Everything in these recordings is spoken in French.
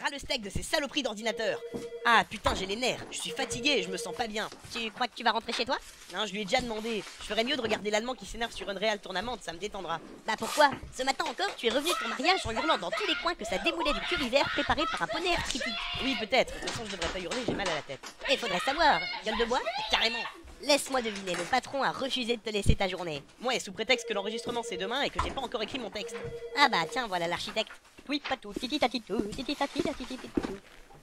Ras le steak de ces saloperies d'ordinateurs. Ah putain, j'ai les nerfs, je suis fatigué et je me sens pas bien. Tu crois que tu vas rentrer chez toi? Non, je lui ai déjà demandé. Je ferais mieux de regarder l'allemand qui s'énerve sur Unreal Tournament, ça me détendra. Bah pourquoi? Ce matin encore, tu es revenu de ton mariage en hurlant dans tous les coins que ça démoulait du curry vert préparé par un poney critique. Oui, peut-être. De toute façon, je devrais pas hurler, j'ai mal à la tête. Et faudrait savoir, gueule de bois? Carrément. Laisse-moi deviner, le patron a refusé de te laisser ta journée. Ouais, sous prétexte que l'enregistrement c'est demain et que j'ai pas encore écrit mon texte. Ah bah tiens, voilà l'architecte. Oui, pas tout, titi tatitou, titi tati tati.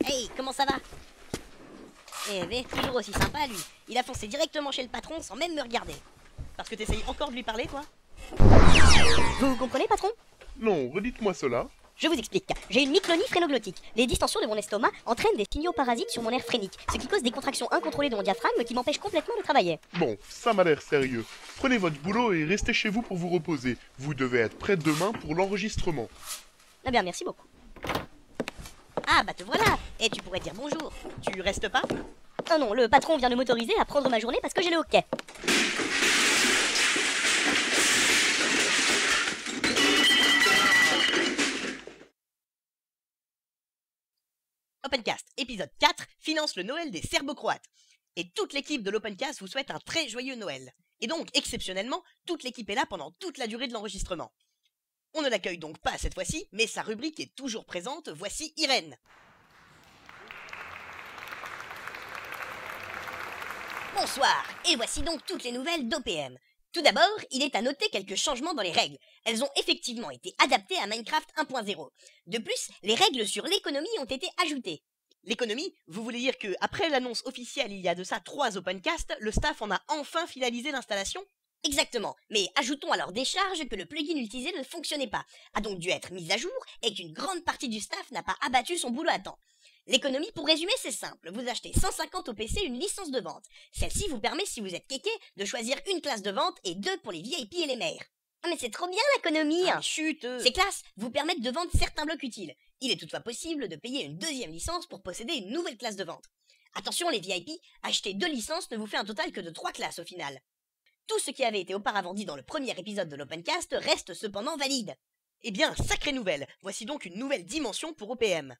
Hey, comment ça va? Eh mais toujours aussi sympa lui. Il a foncé directement chez le patron sans même me regarder. Parce que t'essayes encore de lui parler, toi? Vous comprenez, patron? Non, redites-moi cela. Je vous explique. J'ai une myclonie phrénoglottique. Les distensions de mon estomac entraînent des signaux parasites sur mon nerf phrénique, ce qui cause des contractions incontrôlées de mon diaphragme qui m'empêchent complètement de travailler. Bon, ça m'a l'air sérieux. Prenez votre boulot et restez chez vous pour vous reposer. Vous devez être prêt demain pour l'enregistrement. Ah bien, merci beaucoup. Ah bah te voilà. Et tu pourrais dire bonjour. Tu restes pas? Ah non, le patron vient de m'autoriser à prendre ma journée parce que j'ai le hockey. Opencast, épisode 4, finance le Noël des Serbo-Croates. Et toute l'équipe de l'Opencast vous souhaite un très joyeux Noël. Et donc, exceptionnellement, toute l'équipe est là pendant toute la durée de l'enregistrement. On ne l'accueille donc pas cette fois-ci, mais sa rubrique est toujours présente, voici Irène. Bonsoir, et voici donc toutes les nouvelles d'OPM. Tout d'abord, il est à noter quelques changements dans les règles. Elles ont effectivement été adaptées à Minecraft 1.0. De plus, les règles sur l'économie ont été ajoutées. L'économie, vous voulez dire que après l'annonce officielle il y a de ça 3 Opencasts, le staff en a enfin finalisé l'installation? Exactement, mais ajoutons à leur décharge que le plugin utilisé ne fonctionnait pas, a donc dû être mis à jour et qu'une grande partie du staff n'a pas abattu son boulot à temps. L'économie, pour résumer, c'est simple. Vous achetez 150 OPC une licence de vente. Celle-ci vous permet, si vous êtes kéké, de choisir une classe de vente et 2 pour les VIP et les maires. Ah mais c'est trop bien l'économie! Ah, chut! Ces classes vous permettent de vendre certains blocs utiles. Il est toutefois possible de payer une deuxième licence pour posséder une nouvelle classe de vente. Attention les VIP, acheter 2 licences ne vous fait un total que de 3 classes au final. Tout ce qui avait été auparavant dit dans le premier épisode de l'Opencast reste cependant valide. Eh bien, sacrée nouvelle! Voici donc une nouvelle dimension pour OPM.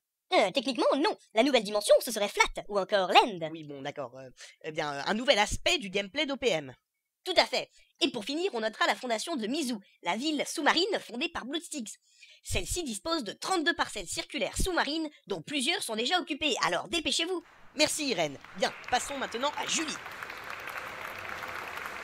Techniquement, non. La nouvelle dimension, ce serait Flat, ou encore Land. Oui, bon, d'accord. Eh bien, un nouvel aspect du gameplay d'OPM. Tout à fait. Et pour finir, on notera la fondation de Mizu, la ville sous-marine fondée par Bloodstyx. Celle-ci dispose de 32 parcelles circulaires sous-marines, dont plusieurs sont déjà occupées, alors dépêchez-vous. Merci Irène. Bien, passons maintenant à Julie.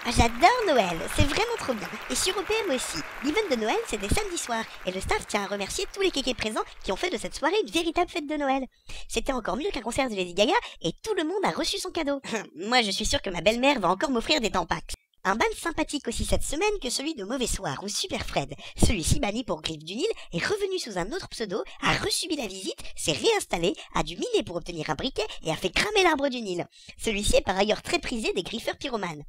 Ah, j'adore Noël, c'est vraiment trop bien. Et sur OPM aussi. L'event de Noël, c'est des samedis soirs. Et le staff tient à remercier tous les kékés présents qui ont fait de cette soirée une véritable fête de Noël. C'était encore mieux qu'un concert de Lady Gaga et tout le monde a reçu son cadeau. Moi, je suis sûre que ma belle-mère va encore m'offrir des tampax. Un ban sympathique aussi cette semaine que celui de Mauvais Soir ou Super Fred. Celui-ci banni pour Griffe du Nil est revenu sous un autre pseudo, a resubi la visite, s'est réinstallé, a dû miner pour obtenir un briquet et a fait cramer l'arbre du Nil. Celui-ci est par ailleurs très prisé des griffeurs pyromanes.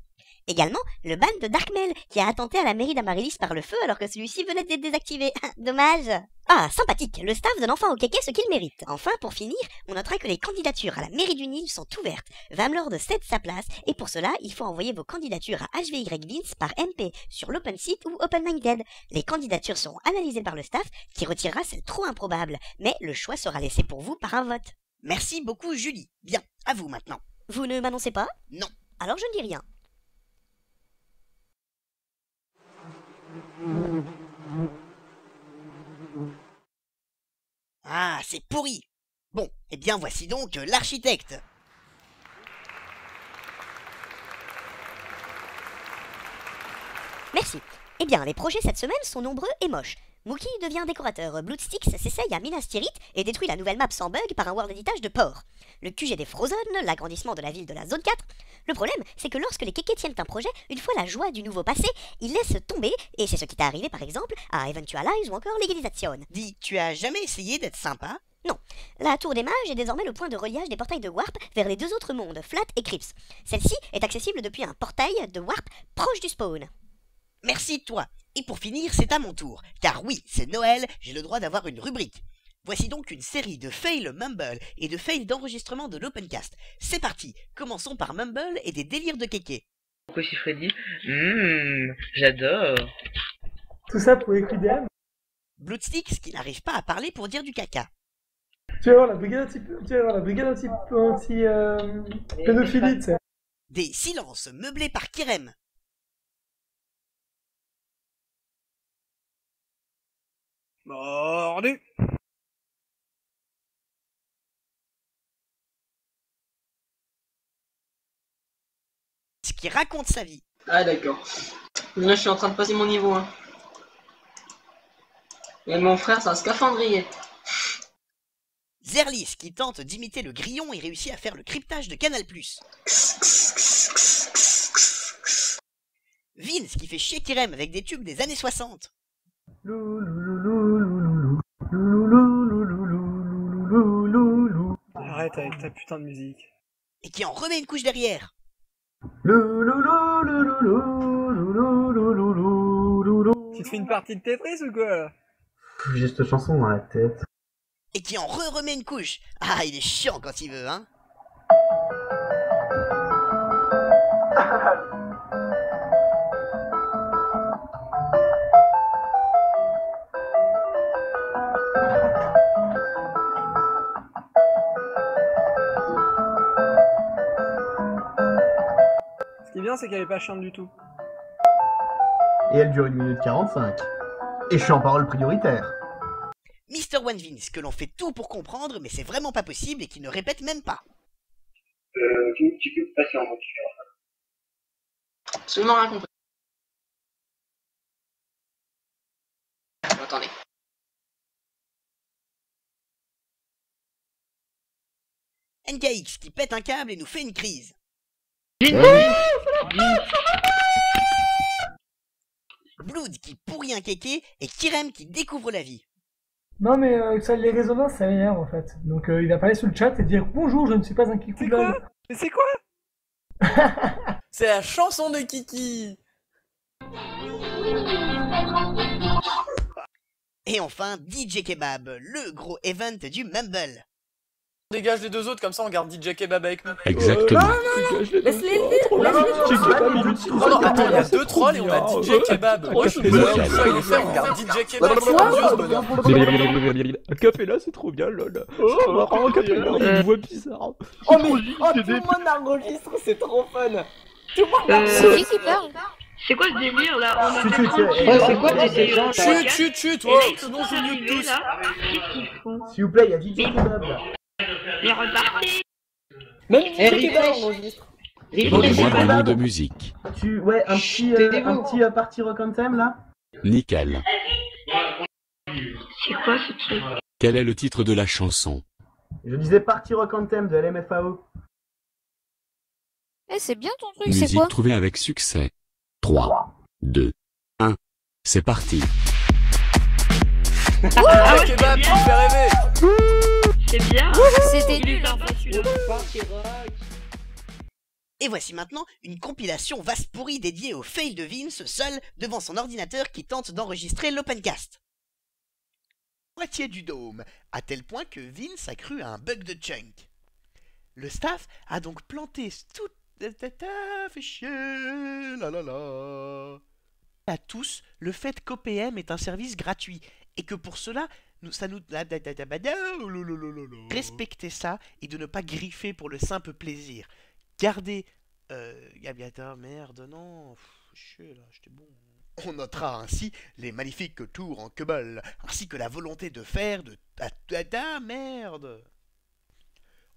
Également, le ban de Darkmail, qui a attenté à la mairie d'Amaryllis par le feu alors que celui-ci venait d'être désactivé. Dommage. Ah, sympathique, le staff donne enfin au kéké ce qu'il mérite. Enfin, pour finir, on notera que les candidatures à la mairie du Nil sont ouvertes. Vamlord cède sa place, et pour cela, il faut envoyer vos candidatures à HVYVince par MP sur l'Open Site ou OpenMinded. Les candidatures seront analysées par le staff, qui retirera celles trop improbables, mais le choix sera laissé pour vous par un vote. Merci beaucoup Julie. Bien, à vous maintenant. Vous ne m'annoncez pas? Non. Alors je ne dis rien. Ah, c'est pourri. Bon, eh bien voici donc l'architecte. Merci. Eh bien, les projets cette semaine sont nombreux et moches. Mookie devient décorateur, Bloodstyx s'essaye à Minas Tirith et détruit la nouvelle map sans bug par un world editage de port. Le QG des Frozen, l'agrandissement de la ville de la zone 4. Le problème, c'est que lorsque les kékés tiennent un projet, une fois la joie du nouveau passé, ils laissent tomber, et c'est ce qui t'est arrivé par exemple à Eventualize ou encore Legalization. Dis, tu as jamais essayé d'être sympa? Non. La tour des mages est désormais le point de reliage des portails de Warp vers les deux autres mondes, Flat et Crypts. Celle-ci est accessible depuis un portail de Warp proche du spawn. Merci toi. Et pour finir, c'est à mon tour. Car oui, c'est Noël, j'ai le droit d'avoir une rubrique. Voici donc une série de fails Mumble et de fails d'enregistrement de l'Opencast. C'est parti, commençons par Mumble et des délires de kéké. Cochi Freddy, j'adore. Tout ça pour les QDM. Bloodstyx qui n'arrive pas à parler pour dire du caca. Tu vas voir la brigade anti pédophilie, tu sais. Des silences meublés par Kirem. Mordu. Qui raconte sa vie. Ah d'accord. Là je suis en train de passer mon niveau 1. Et mon frère c'est un scaphandrier. Zerlis qui tente d'imiter le grillon et réussit à faire le cryptage de Canal+. Vince qui fait chier Kirem avec des tubes des années 60. Arrête avec ta putain de musique. Et qui en remet une couche derrière. Tu te fais une partie de Tetris ou quoi là? J'ai cette chanson dans la tête. Et qui en remet une couche. Ah, il est chiant quand il veut, hein. Ce qui est bien, c'est qu'elle est pas chiante du tout. Et elle dure 1 minute 45. Et je suis en parole prioritaire. Mr. One Vince, que l'on fait tout pour comprendre, mais c'est vraiment pas possible et qui ne répète même pas. Tu peux passer en mode absolument rien compris. Attendez. NKX qui pète un câble et nous fait une crise. Blood qui pourrit un kéké et Kirem qui découvre la vie. Non, mais ça, les résonances, ça m'énerve en fait. Donc il va parler sur le chat et dire bonjour, je ne suis pas un C'est Kikoulol. quoi? Mais c'est quoi? C'est la chanson de Kiki. Et enfin, DJ Kebab, le gros event du Mumble. On dégage les deux autres, comme ça on garde DJ Kebab avec nous. Exactement. Laisse-les le dire. Non, non, attends, il y a deux trolls et on a DJ Kebab. Ouais, Je suis désolé, il faut le faire, on garde DJ Kebab. C'est odieux, ce bonhomme. Un café là, c'est trop bien, lol. Un café là, il y a une voix bizarre. Oh, mais tout le monde enregistre, c'est trop fun. Tout le monde C'est qui parle? C'est quoi ce délire là? On a Chut, fait chut, 30 ouais, c'est quoi ces gens là? Chut, Et ouais, là, ils sinon sont je mute arrivés tous. là. Qu'est-ce qu'ils font? S'il vous plaît, il y a DJ Kebab là. Mais repartez! Même DJ Kebab enregistre. Donnez-moi un nom de musique. Ouais, un petit party rock anthem là. Nickel. C'est quoi ce truc? Quel est le titre de la chanson? Je disais party rock anthem de LMFAO. Eh, c'est bien ton truc, c'est Musique quoi? trouvée avec succès. 3, 2, 1. C'est parti. Ah ouais, Kebab, c'est tu me fais rêver. C'est bien! C'était Il est nul, en sympa fait. celui-là. Et voici maintenant une compilation vaste pourrie dédiée au fail de Vince seul devant son ordinateur qui tente d'enregistrer l'Opencast. Moitié du dôme, à tel point que Vince a cru à un bug de chunk. Le staff a donc planté tout... fait chier, la la la. À tous, le fait qu'OPM est un service gratuit et que pour cela, ça nous... Respectez ça et de ne pas griffer pour le simple plaisir. Gardez... Attends, merde, non... Chier, là, j'étais bon... On notera ainsi les magnifiques tours en Keubel, ainsi que la volonté de faire de... merde.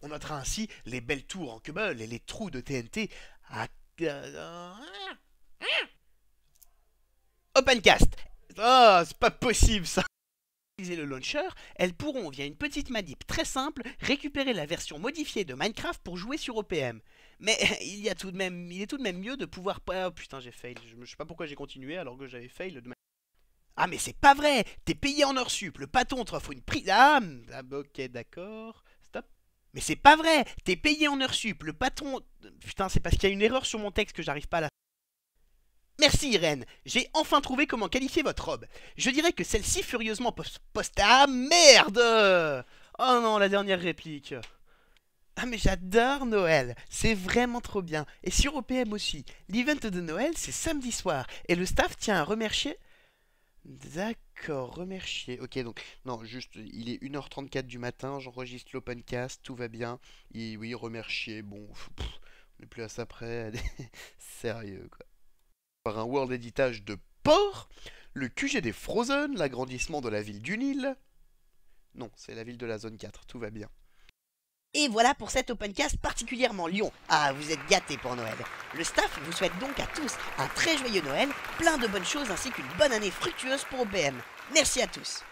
On notera ainsi les belles tours en Keubel et les trous de TNT à... Opencast. Oh, c'est pas possible ça. Le launcher, elles pourront, via une petite manip très simple, récupérer la version modifiée de Minecraft pour jouer sur OPM. Mais il est tout de même mieux de pouvoir... Oh putain, j'ai fail. Je sais pas pourquoi j'ai continué alors que j'avais fail. Ah mais c'est pas vrai. T'es payé en heure sup, le patron t'offre une prix... Ah, ok, d'accord. Stop. Mais c'est pas vrai. T'es payé en heure sup, le patron... Putain, c'est parce qu'il y a une erreur sur mon texte que j'arrive pas à la... Merci Irène, j'ai enfin trouvé comment qualifier votre robe. Je dirais que celle-ci furieusement Ah merde. Oh non, la dernière réplique. Ah mais j'adore Noël, c'est vraiment trop bien. Et sur OPM aussi, l'event de Noël c'est samedi soir. Et le staff tient à remercier... D'accord, remercier. Ok, donc, non, juste, il est 1h34 du matin, j'enregistre l'opencast, tout va bien. Et oui, remercier, bon, on n'est plus à ça près. Sérieux, quoi. Par un world éditage de Port, le QG des Frozen, l'agrandissement de la ville du Nil. Non, c'est la ville de la zone 4, tout va bien. Et voilà pour cet Opencast particulièrement Lyon. Ah, vous êtes gâtés pour Noël. Le staff vous souhaite donc à tous un très joyeux Noël, plein de bonnes choses ainsi qu'une bonne année fructueuse pour OPM. Merci à tous.